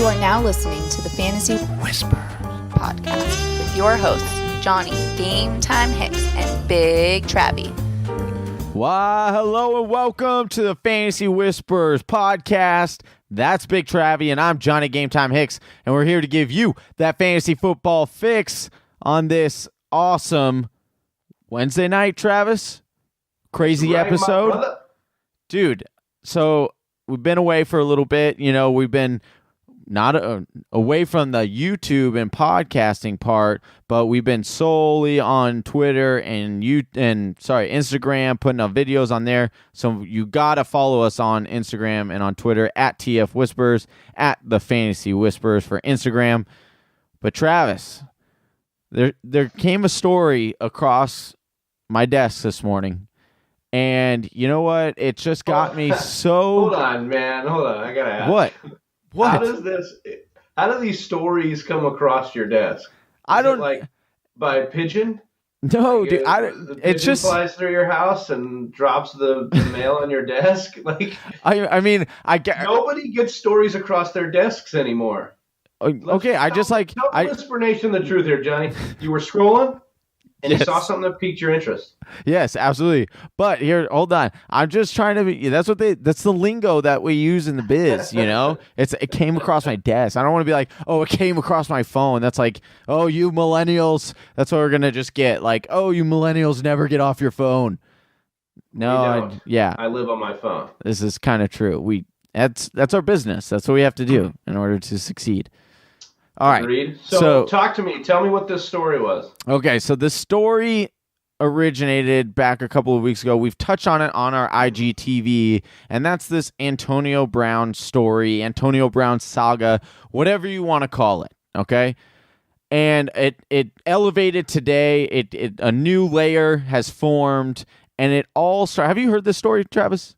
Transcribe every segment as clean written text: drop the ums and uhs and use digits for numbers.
You are now listening to the Fantasy Whisper podcast with your hosts, Johnny Game Time Hicks and Big Travy. Why, hello and welcome to the Fantasy Whispers podcast. That's Big Travy, and I'm Johnny Game Time Hicks, and we're here to give you that fantasy football fix on this awesome Wednesday night, Travis. Crazy episode. Dude, so we've been away for a little bit. You know, we've been not away from the YouTube and podcasting part, but we've been solely on Twitter and Instagram, putting up videos on there. So you gotta follow us on Instagram and on Twitter at TF Whispers, at the Fantasy Whispers for Instagram. But Travis, there came a story across my desk this morning, and you know what? It just got me so. Hold on, man. Hold on. I gotta ask. What? What? How do these stories come across your desk? I don't like by pigeon. No, like dude. The pigeon It's just flies through your house and drops the mail on your desk. Like I mean, I get nobody gets stories across their desks anymore. Okay, Tell Whisper Nation the truth here, Johnny. You were scrolling and Yes. you saw something that piqued your interest. Yes, absolutely. But here, hold on. I'm just trying to be. That's the lingo that we use in the biz. You know, it came across my desk. I don't want to be like, oh, it came across my phone. That's like, oh, you millennials. That's what we're gonna just get. Like, oh, you millennials never get off your phone. No, I live on my phone. This is kind of true. That's our business. That's what we have to do in order to succeed. All right. Agreed. So talk to me. Tell me what this story was. Okay, so the story originated back a couple of weeks ago. We've touched on it on our IGTV, and that's this Antonio Brown story, Antonio Brown saga, whatever you want to call it, okay? And it elevated today. A new layer has formed, and it all started. Have you heard this story, Travis?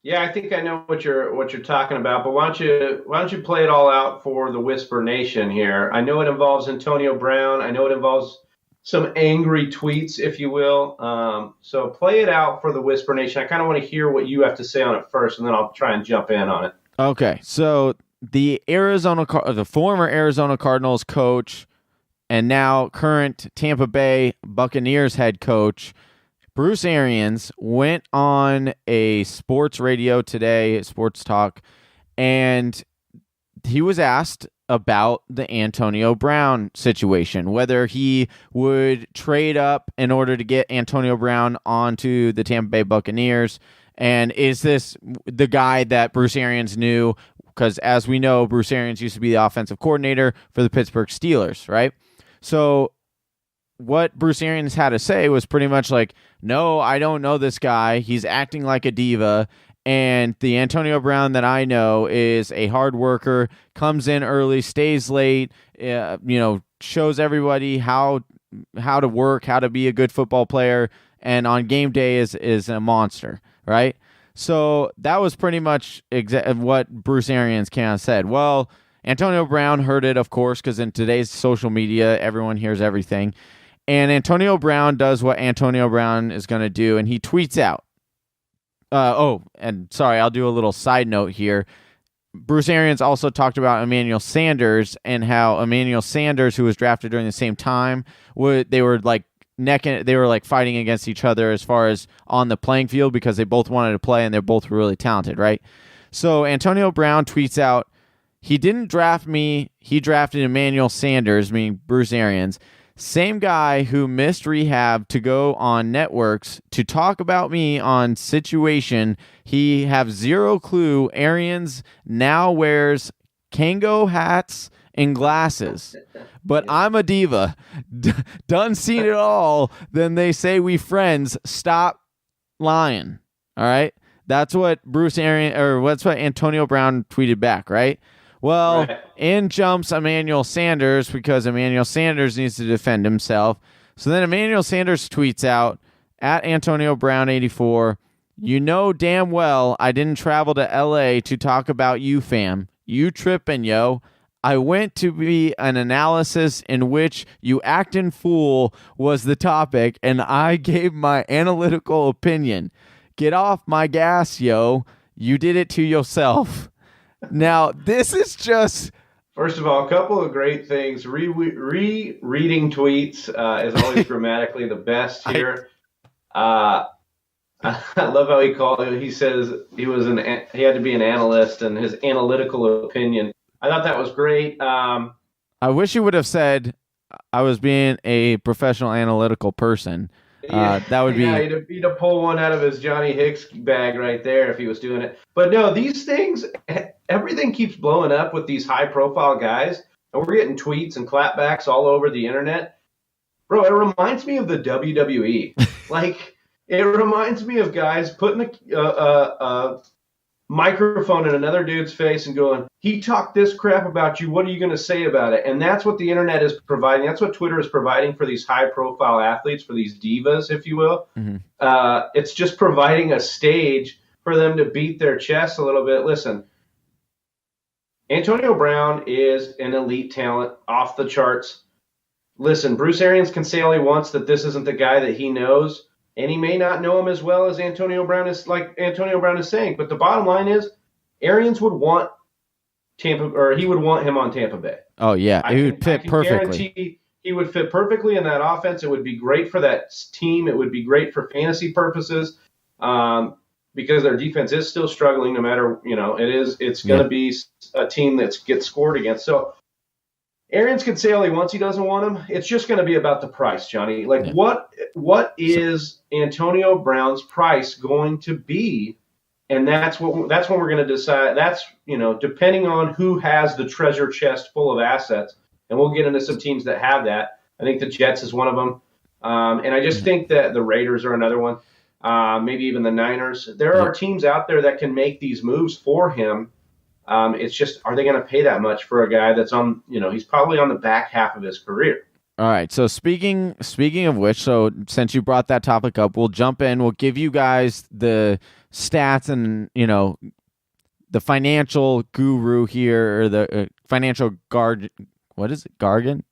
Yeah, I think I know what you're talking about, but why don't you play it all out for the Whisper Nation here? I know it involves Antonio Brown. I know it involves some angry tweets, if you will. So play it out for the Whisper Nation. I kind of want to hear what you have to say on it first, and then I'll try and jump in on it. Okay, so the former Arizona Cardinals coach and now current Tampa Bay Buccaneers head coach, Bruce Arians, went on a sports radio today, sports talk, and he was asked about the Antonio Brown situation, whether he would trade up in order to get Antonio Brown onto the Tampa Bay Buccaneers, and is this the guy that Bruce Arians knew? Because as we know, Bruce Arians used to be the offensive coordinator for the Pittsburgh Steelers, right? So what Bruce Arians had to say was pretty much like, no, I don't know this guy. He's acting like a diva. And the Antonio Brown that I know is a hard worker, comes in early, stays late, shows everybody how to work, how to be a good football player, and on game day is a monster, right? So that was pretty much what Bruce Arians kind of said. Well, Antonio Brown heard it, of course, because in today's social media, everyone hears everything. And Antonio Brown does what Antonio Brown is going to do, and he tweets out. I'll do a little side note here. Bruce Arians also talked about Emmanuel Sanders and how Emmanuel Sanders, who was drafted during the same time, they were fighting against each other as far as on the playing field because they both wanted to play and they're both really talented, right? So Antonio Brown tweets out, he didn't draft me, he drafted Emmanuel Sanders, meaning Bruce Arians. Same guy who missed rehab to go on networks to talk about me on situation. He have zero clue Arians now wears Kango hats and glasses. But I'm a diva. Done seen it all. Then they say we friends. Stop lying. All right? That's what that's what Antonio Brown tweeted back, right? Well, in jumps Emmanuel Sanders because Emmanuel Sanders needs to defend himself. So then Emmanuel Sanders tweets out, at Antonio Brown 84, you know damn well I didn't travel to L.A. to talk about you, fam. You trippin', yo. I went to be an analysis in which you actin' fool was the topic, and I gave my analytical opinion. Get off my gas, yo. You did it to yourself. Now, this is just... First of all, a couple of great things. Reading tweets is always grammatically the best here. I love how he says he had to be an analyst and his analytical opinion. I thought that was great. I wish you would have said I was being a professional analytical person. That would be... Yeah, he'd have pulled one out of his Johnny Hicks bag right there if he was doing it. But no, these things, everything keeps blowing up with these high-profile guys, and we're getting tweets and clapbacks all over the internet. Bro, it reminds me of the WWE. Like, it reminds me of guys putting a microphone in another dude's face and going, he talked this crap about you. What are you going to say about it? And that's what the internet is providing. That's what Twitter is providing for these high-profile athletes, for these divas, if you will. Mm-hmm. It's just providing a stage for them to beat their chests a little bit. Listen, Antonio Brown is an elite talent, off the charts. Listen, Bruce Arians can say all he wants that this isn't the guy that he knows, and he may not know him as well as Antonio Brown is saying. But the bottom line is, Arians would want he would want him on Tampa Bay. Oh yeah, he would fit perfectly. Guarantee he would fit perfectly in that offense. It would be great for that team. It would be great for fantasy purposes, because their defense is still struggling. No matter it's going to be a team that gets scored against. So Arians can say all he wants. He doesn't want him. It's just going to be about the price, Johnny. Like, what is Antonio Brown's price going to be? And that's when we're going to decide. That's, depending on who has the treasure chest full of assets. And we'll get into some teams that have that. I think the Jets is one of them. And I just think that the Raiders are another one. Maybe even the Niners. There are teams out there that can make these moves for him. It's just, are they going to pay that much for a guy that's on, he's probably on the back half of his career. All right. So speaking of which, so since you brought that topic up, we'll jump in. We'll give you guys the stats and, the financial guru here, or the financial what is it? Jargon?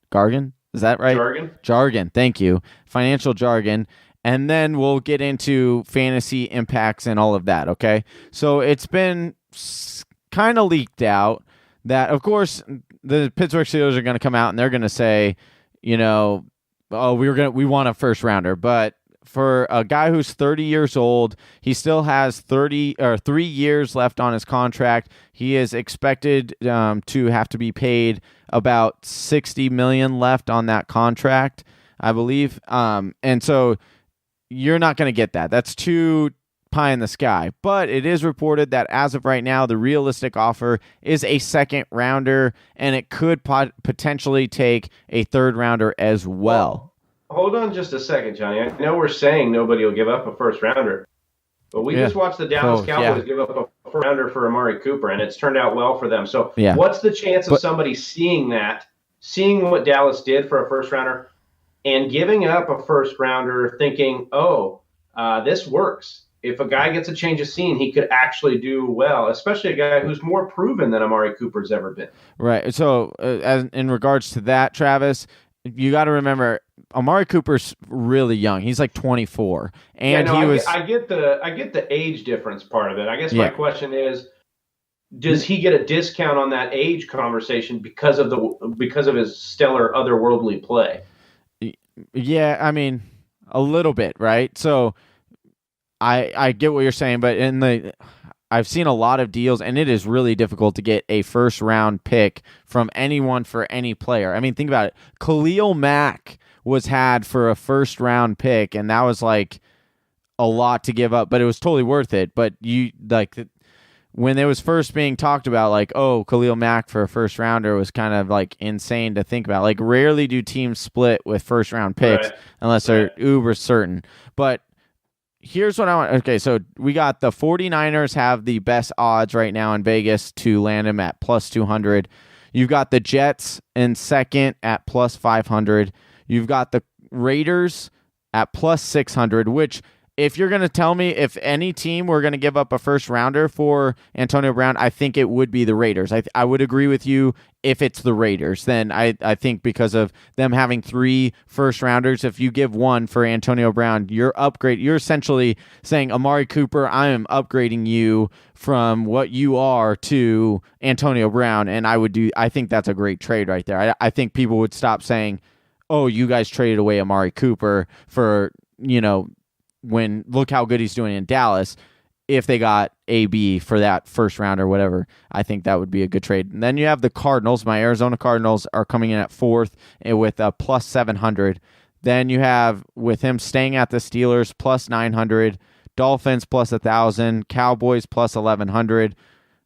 Is that right? Jargon. Thank you. Financial jargon. And then we'll get into fantasy impacts and all of that. Okay. So it's been kind of leaked out that, of course, the Pittsburgh Steelers are going to come out and they're going to say, we want a first rounder. But for a guy who's 30 years old, he still has 3 years left on his contract. He is expected to have to be paid about $60 million left on that contract, I believe. And so you're not going to get that. That's too pie in the sky. But it is reported that as of right now, the realistic offer is a second rounder, and it could potentially take a third rounder as well. Hold on just a second, Johnny. I know we're saying nobody will give up a first rounder, but we just watched the Dallas Cowboys give up a first rounder for Amari Cooper, and it's turned out well for them. So what's the chance of somebody seeing what Dallas did for a first rounder, and giving up a first rounder thinking, this works? If a guy gets a change of scene, he could actually do well, especially a guy who's more proven than Amari Cooper's ever been. Right. So as in regards to that, Travis, you got to remember, Amari Cooper's really young. He's like 24, and I get the age difference part of it. I guess my question is, does he get a discount on that age conversation because of his stellar otherworldly play? Yeah, I mean, a little bit, right? So I get what you're saying, but I've seen a lot of deals, and it is really difficult to get a first-round pick from anyone for any player. I mean, think about it. Khalil Mack was had for a first-round pick, and that was like a lot to give up, but it was totally worth it. But when it was first being talked about, like, Khalil Mack for a first-rounder was kind of like insane to think about. Like, rarely do teams split with first-round picks unless they're uber certain. But here's what I want. Okay, so we got the 49ers have the best odds right now in Vegas to land him at plus 200. You've got the Jets in second at plus 500. You've got the Raiders at plus 600, which if you're going to tell me if any team were going to give up a first rounder for Antonio Brown, I think it would be the Raiders. I would agree with you if it's the Raiders. Then I think because of them having 3 first rounders, if you give one for Antonio Brown, you're essentially saying, Amari Cooper, I am upgrading you from what you are to Antonio Brown. And I think that's a great trade right there. I think people would stop saying, oh, you guys traded away Amari Cooper for, when look how good he's doing in Dallas. If they got AB for that first round or whatever, I think that would be a good trade. And then you have the Cardinals. My Arizona Cardinals are coming in at 4th with a plus 700. Then you have, with him staying at the Steelers, plus 900, Dolphins plus 1,000, Cowboys plus 1,100,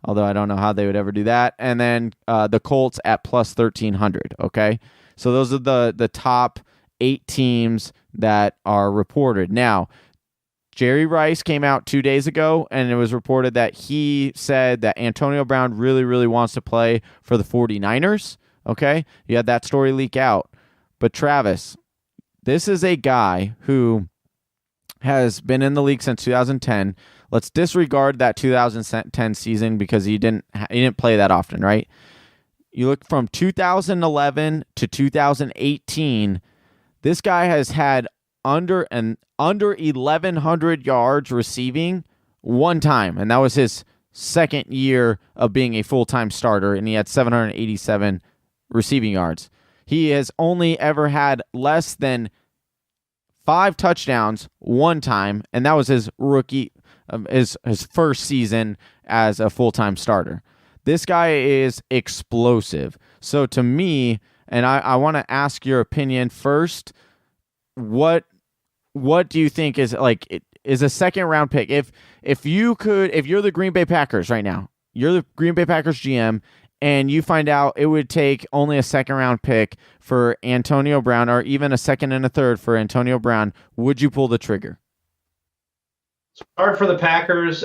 although I don't know how they would ever do that. And then the Colts at plus 1,300, okay? So those are the top 8 teams that are reported. Now, Jerry Rice came out 2 days ago, and it was reported that he said that Antonio Brown really, really wants to play for the 49ers. Okay? You had that story leak out. But Travis, this is a guy who has been in the league since 2010. Let's disregard that 2010 season because he didn't play that often, right? You look from 2011 to 2018, this guy has had under 1,100 yards receiving one time, and that was his second year of being a full-time starter, and he had 787 receiving yards. He has only ever had less than 5 touchdowns one time, and that was his rookie, his first season as a full-time starter. This guy is explosive. So to me, and I want to ask your opinion first, what do you think is a second round pick? If you're the Green Bay Packers right now, you're the Green Bay Packers GM, and you find out it would take only a second round pick for Antonio Brown, or even a second and a third for Antonio Brown, would you pull the trigger? It's hard for the Packers.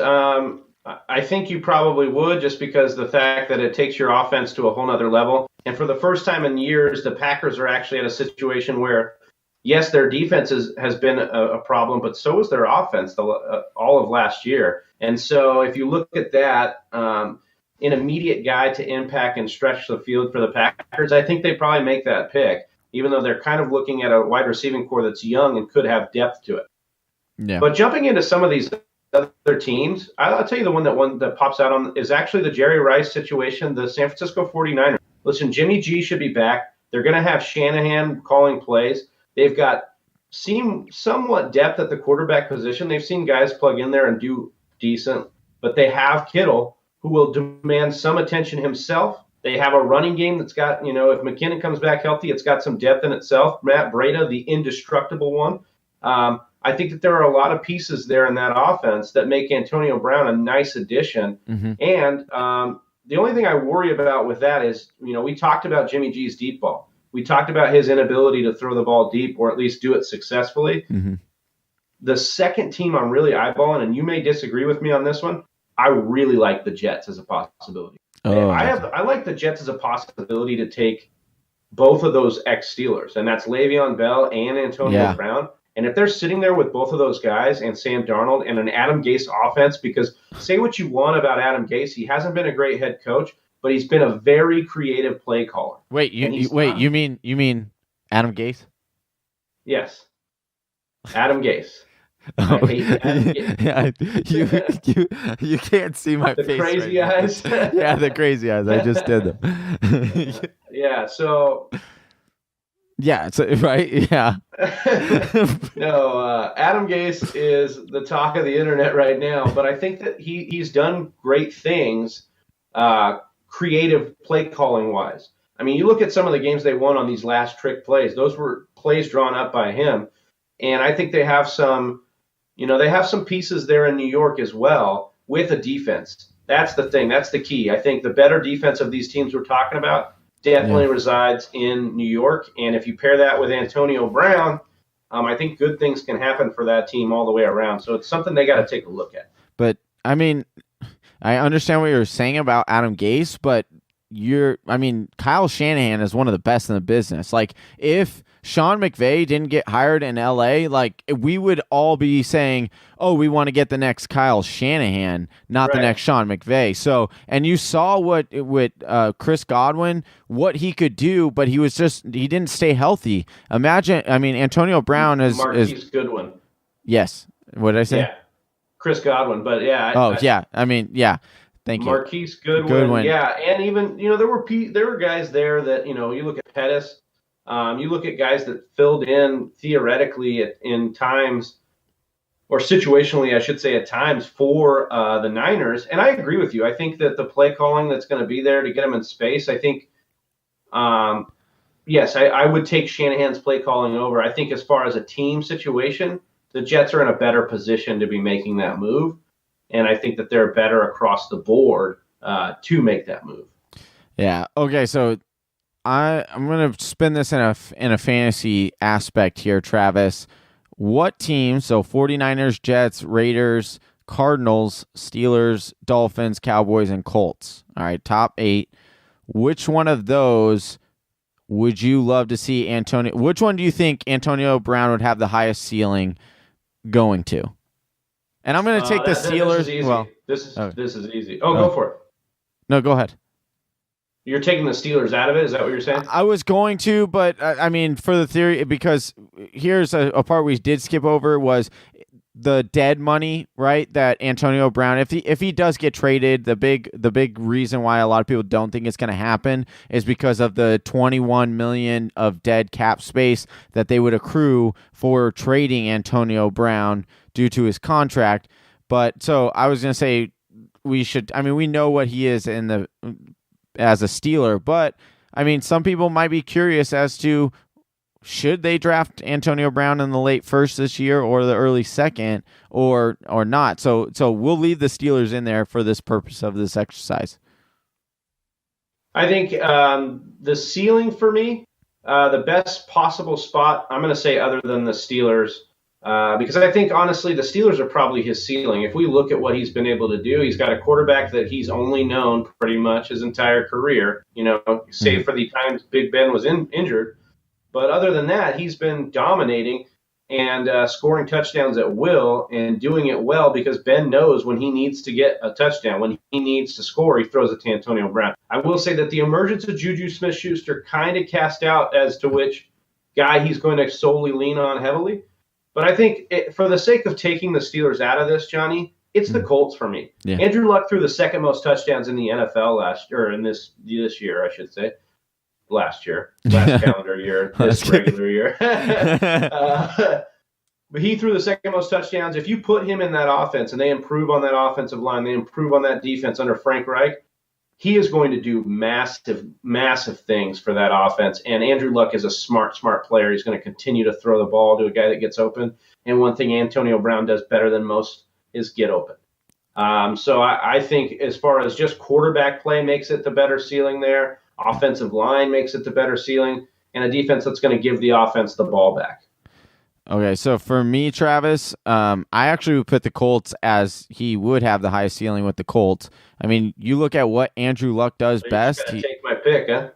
I think you probably would, just because the fact that it takes your offense to a whole nother level. And for the first time in years, the Packers are actually at a situation where, yes, their defense has been a problem, but so is their offense all of last year. And so if you look at that, an immediate guy to impact and stretch the field for the Packers, I think they probably make that pick, even though they're kind of looking at a wide receiving core that's young and could have depth to it. Yeah. But jumping into some of these other teams, I'll tell you the one that pops out on is actually the Jerry Rice situation, the San Francisco 49ers. Listen, Jimmy G should be back. They're going to have Shanahan calling plays. They've got somewhat depth at the quarterback position. They've seen guys plug in there and do decent, but they have Kittle, who will demand some attention himself. They have a running game that's got, if McKinnon comes back healthy, it's got some depth in itself. Matt Breida, the indestructible one. I think that there are a lot of pieces there in that offense that make Antonio Brown a nice addition. Mm-hmm. And the only thing I worry about with that is, we talked about Jimmy G's deep ball. We talked about his inability to throw the ball deep, or at least do it successfully. Mm-hmm. The second team I'm really eyeballing, and you may disagree with me on this one, I really like the Jets as a possibility. I like the Jets as a possibility to take both of those ex-Steelers, and that's Le'Veon Bell and Antonio Brown. And if they're sitting there with both of those guys and Sam Darnold and an Adam Gase offense, because say what you want about Adam Gase, he hasn't been a great head coach, but he's been a very creative play caller. Wait, you mean Adam Gase? Yes, Adam Gase. I hate Adam Gase. Yeah, you can't see my the face. The crazy eyes. Yeah, the crazy eyes. I just did them. Yeah. So. Yeah, it's right. Yeah. No, Adam Gase is the talk of the internet right now, but I think that he's done great things, creative play calling wise. I mean, you look at some of the games they won on these last trick plays; those were plays drawn up by him, and I think they have some, pieces there in New York as well with a defense. That's the thing. That's the key. I think the better defense of these teams we're talking about definitely resides in New York. And if you pair that with Antonio Brown, I think good things can happen for that team all the way around. So it's something they got to take a look at. But, I mean, I understand what you're saying about Adam Gase, but Kyle Shanahan is one of the best in the business. Like, if Sean McVay didn't get hired in LA, like, we would all be saying, oh, we want to get the next Kyle Shanahan, not the next Sean McVay. So, and you saw what with Chris Godwin, what he could do, but he didn't stay healthy. Imagine, Antonio Brown is Marquise Goodwin. Yes. What did I say? Yeah. Chris Godwin, but yeah. Thank you. Marquise Goodwin. Yeah, and even there were guys there that you look at Pettis, you look at guys that filled in theoretically in times, or situationally, I should say, at times for the Niners. And I agree with you. I think that the play calling that's going to be there to get them in space. I think, yes, I would take Shanahan's play calling over. I think as far as a team situation, the Jets are in a better position to be making that move. And I think that they're better across the board to make that move. Yeah. Okay. So I'm going to spin this in a fantasy aspect here, Travis. What teams, so 49ers, Jets, Raiders, Cardinals, Steelers, Dolphins, Cowboys, and Colts. All right, top 8. Which one of those would you love to see Antonio? Which one do you think Antonio Brown would have the highest ceiling going to? And I'm going to take the Steelers. This is easy. Go for it. No, go ahead. You're taking the Steelers out of it? Is that what you're saying? I was going to, but for the theory, because here's a part we did skip over was the dead money, right? That Antonio Brown, if he does get traded, the big reason why a lot of people don't think it's going to happen is because of the $21 million of dead cap space that they would accrue for trading Antonio Brown due to his contract. But so I was going to say we know what he is as a Steeler, but some people might be curious as to should they draft Antonio Brown in the late first this year or the early second or not. So we'll leave the Steelers in there for this purpose of this exercise. I think the ceiling for me, the best possible spot, I'm going to say other than the Steelers, because I think, honestly, the Steelers are probably his ceiling. If we look at what he's been able to do, he's got a quarterback that he's only known pretty much his entire career, save for the times Big Ben was injured. But other than that, he's been dominating and scoring touchdowns at will and doing it well because Ben knows when he needs to get a touchdown, when he needs to score, he throws it to Antonio Brown. I will say that the emergence of Juju Smith-Schuster kind of cast out as to which guy he's going to solely lean on heavily. But I think for the sake of taking the Steelers out of this, Johnny, it's the Colts for me. Yeah. Andrew Luck threw the second most touchdowns in the NFL this year, I should say. Last calendar year, this regular year. But he threw the second most touchdowns. If you put him in that offense and they improve on that offensive line, they improve on that defense under Frank Reich, he is going to do massive, massive things for that offense. And Andrew Luck is a smart player. He's going to continue to throw the ball to a guy that gets open. And one thing Antonio Brown does better than most is get open. So I think as far as just quarterback play makes it the better ceiling there. Offensive line makes it the better ceiling, and a defense that's going to give the offense the ball back. Okay, so for me, Travis, I actually would put the Colts as he would have the highest ceiling with the Colts. You look at what Andrew Luck does best. Take my pick, huh?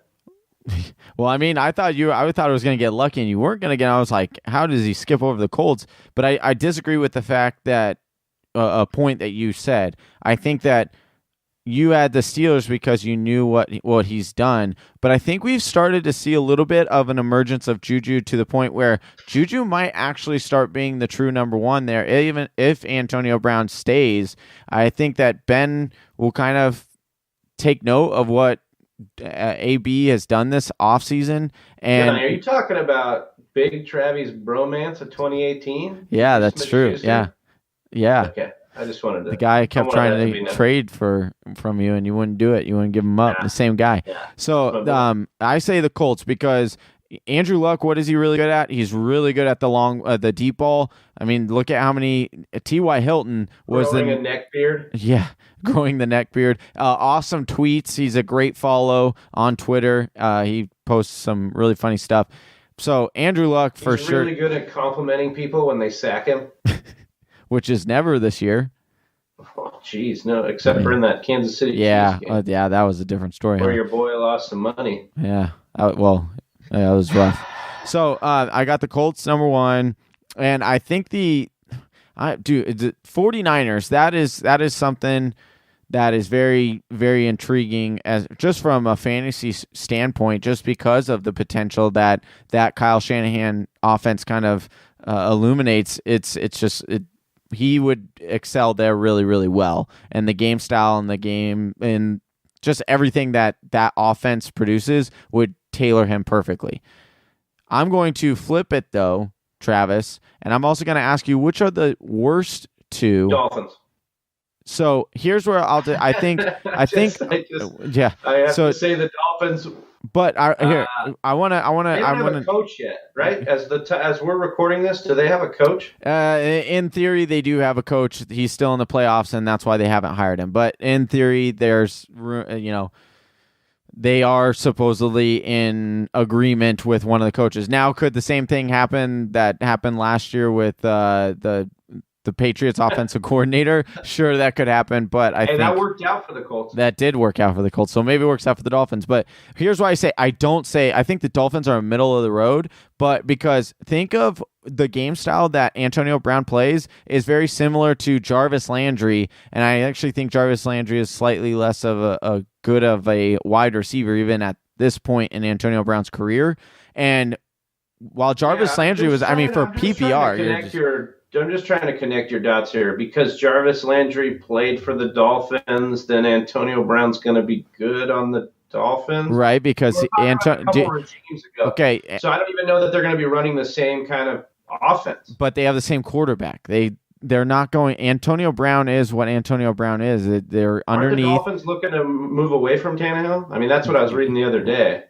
Well, I thought it was going to get lucky, and you weren't going to get. I was like, how does he skip over the Colts? But I disagree with the fact that a point that you said. I think that you had the Steelers because you knew what he's done. But I think we've started to see a little bit of an emergence of Juju to the point where Juju might actually start being the true number one there. Even if Antonio Brown stays, I think that Ben will kind of take note of what AB has done this offseason. And Johnny, are you talking about Big Travy's bromance of 2018? Yeah, that's true. Yeah. Okay. I just wanted to. The guy kept trying to trade from you, and you wouldn't do it. You wouldn't give him up. The same guy. Yeah. So I say the Colts because Andrew Luck. What is he really good at? He's really good at the deep ball. Look at how many T.Y. Hilton was growing a neck beard. Yeah, growing the neck beard. Awesome tweets. He's a great follow on Twitter. He posts some really funny stuff. So Andrew Luck for sure. He's really good at complimenting people when they sack him. Which is never this year. Oh, geez, no, except for in that Kansas City Chiefs game. Yeah, that was a different story. Where your boy lost some money. Yeah, it was rough. So I got the Colts number 1, and I think the 49ers. That is something that is very, very intriguing as just from a fantasy standpoint, just because of the potential that Kyle Shanahan offense kind of illuminates. He would excel there really, really well, and the game style and the game and just everything that offense produces would tailor him perfectly. I'm going to flip it though, Travis, and I'm also going to ask you which are the worst two. Dolphins. So here's where I think I have to say the Dolphins. But I want to. They don't have a coach yet, right? As we're recording this, do they have a coach? In theory, they do have a coach. He's still in the playoffs, and that's why they haven't hired him. But in theory, there's they are supposedly in agreement with one of the coaches. Now, could the same thing happen that happened last year with the Patriots offensive coordinator? Sure, that could happen, but I think that worked out for the Colts. That did work out for the Colts, so maybe it works out for the Dolphins. But here's why I think the Dolphins are middle of the road, but because think of the game style that Antonio Brown plays is very similar to Jarvis Landry, and I actually think Jarvis Landry is slightly less of a good of a wide receiver, even at this point in Antonio Brown's career. And while Jarvis Landry was, for PPR, I'm just trying to connect your dots here. Because Jarvis Landry played for the Dolphins, then Antonio Brown's going to be good on the Dolphins, right? Because regimes ago. Okay, so I don't even know that they're going to be running the same kind of offense. But they have the same quarterback. They're not going. Antonio Brown is what Antonio Brown is. They're underneath. Aren't the Dolphins looking to move away from Tannehill? I mean, that's what I was reading the other day.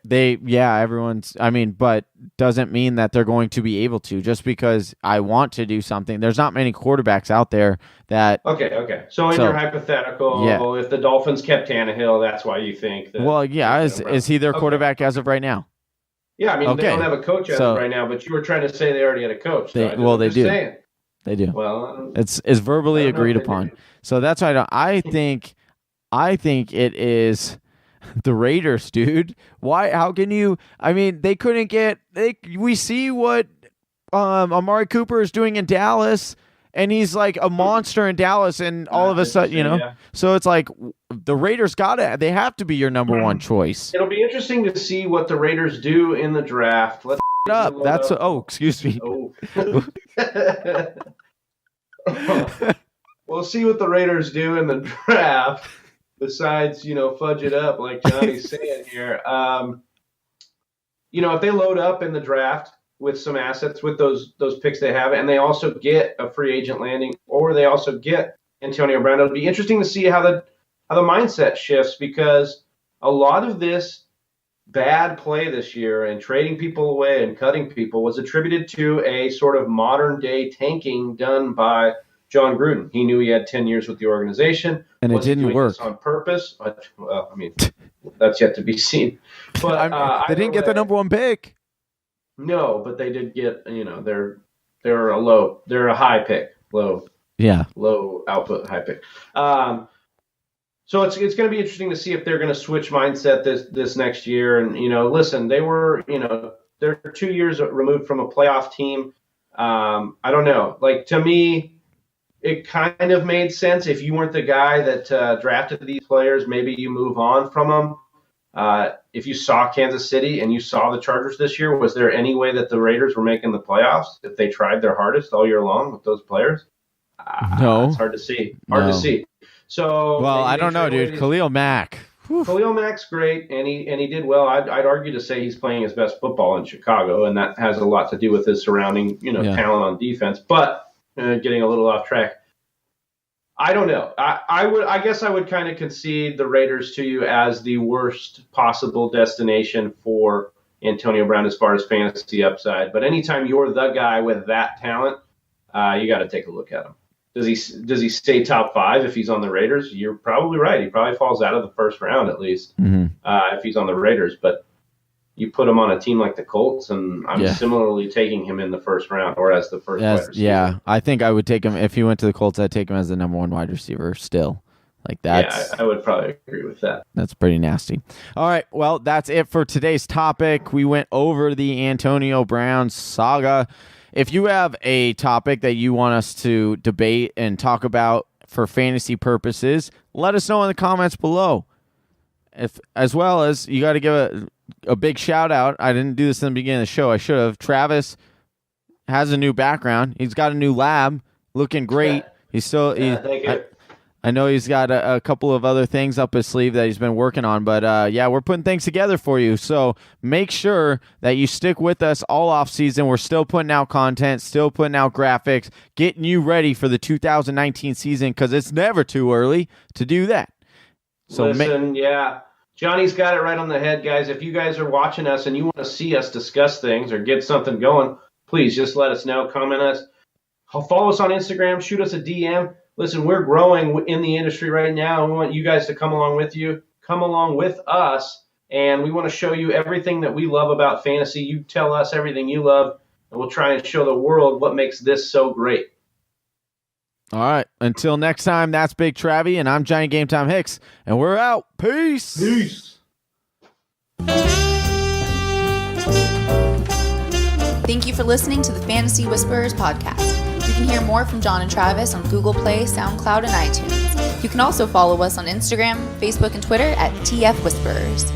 But doesn't mean that they're going to be able to. Just because I want to do something, there's not many quarterbacks out there that. Okay. So in your hypothetical, if the Dolphins kept Tannehill, that's why you think that. Well, yeah, is he their quarterback as of right now? Yeah, they don't have a coach as of right now, but you were trying to say they already had a coach. They do. Saying. They do. Well, it's verbally agreed upon. So that's why I think it is the Raiders, dude. Why? How can you? They couldn't get. We see what Amari Cooper is doing in Dallas, and he's like a monster in Dallas, and all of a sudden, Yeah. So it's like the Raiders they have to be your number one choice. It'll be interesting to see what the Raiders do in the draft. Let's up. That's excuse me. We'll see what the Raiders do in the draft. Besides, fudge it up like Johnny's saying here. If they load up in the draft with some assets with those picks they have, and they also get a free agent landing, or they also get Antonio Brown, it'll be interesting to see how the mindset shifts, because a lot of this bad play this year and trading people away and cutting people was attributed to a sort of modern day tanking done by John Gruden. He knew he had 10 years with the organization, and it didn't work on purpose. That's yet to be seen. But they didn't get the number one pick. No, but they did get. They're a high pick, low output, high pick. So it's going to be interesting to see if they're going to switch mindset this next year. And, listen, they were, they're 2 years removed from a playoff team. I don't know. Like, to me, it kind of made sense. If you weren't the guy that drafted these players, maybe you move on from them. If you saw Kansas City and you saw the Chargers this year, was there any way that the Raiders were making the playoffs if they tried their hardest all year long with those players? No. It's hard to see. To see. So I don't know, dude. Khalil Mack. Khalil Mack's great, and he did well. I'd argue to say he's playing his best football in Chicago, and that has a lot to do with his surrounding talent on defense. But getting a little off track. I don't know. I guess I would kind of concede the Raiders to you as the worst possible destination for Antonio Brown as far as fantasy upside. But anytime you're the guy with that talent, you got to take a look at him. Does he stay top 5 if he's on the Raiders? You're probably right. He probably falls out of the first round at least if he's on the Raiders. But you put him on a team like the Colts, and I'm similarly taking him in the first round or as the first wide receiver. Yeah, I think I would take him if he went to the Colts. I'd take him as the number 1 wide receiver still. Like that's, I would probably agree with that. That's pretty nasty. All right, well, that's it for today's topic. We went over the Antonio Brown saga. If you have a topic that you want us to debate and talk about for fantasy purposes, let us know in the comments below. As well as you got to give a big shout out. I didn't do this in the beginning of the show. I should have. Travis has a new background. He's got a new lab, looking great. He's still. Thank you. I know he's got a couple of other things up his sleeve that he's been working on, but we're putting things together for you. So make sure that you stick with us all off season. We're still putting out content, still putting out graphics, getting you ready for the 2019 season because it's never too early to do that. So listen, Johnny's got it right on the head, guys. If you guys are watching us and you want to see us discuss things or get something going, please just let us know, comment us, follow us on Instagram, shoot us a DM. Listen, we're growing in the industry right now. We want you guys to come along with us, and we want to show you everything that we love about fantasy. You tell us everything you love, and we'll try and show the world what makes this so great. All right. Until next time, that's Big Travy, and I'm Giant Game Time Hicks, and we're out. Peace. Peace. Thank you for listening to the Fantasy Whisperers podcast. You can hear more from John and Travis on Google Play, SoundCloud, and iTunes. You can also follow us on Instagram, Facebook, and Twitter at TF Whisperers.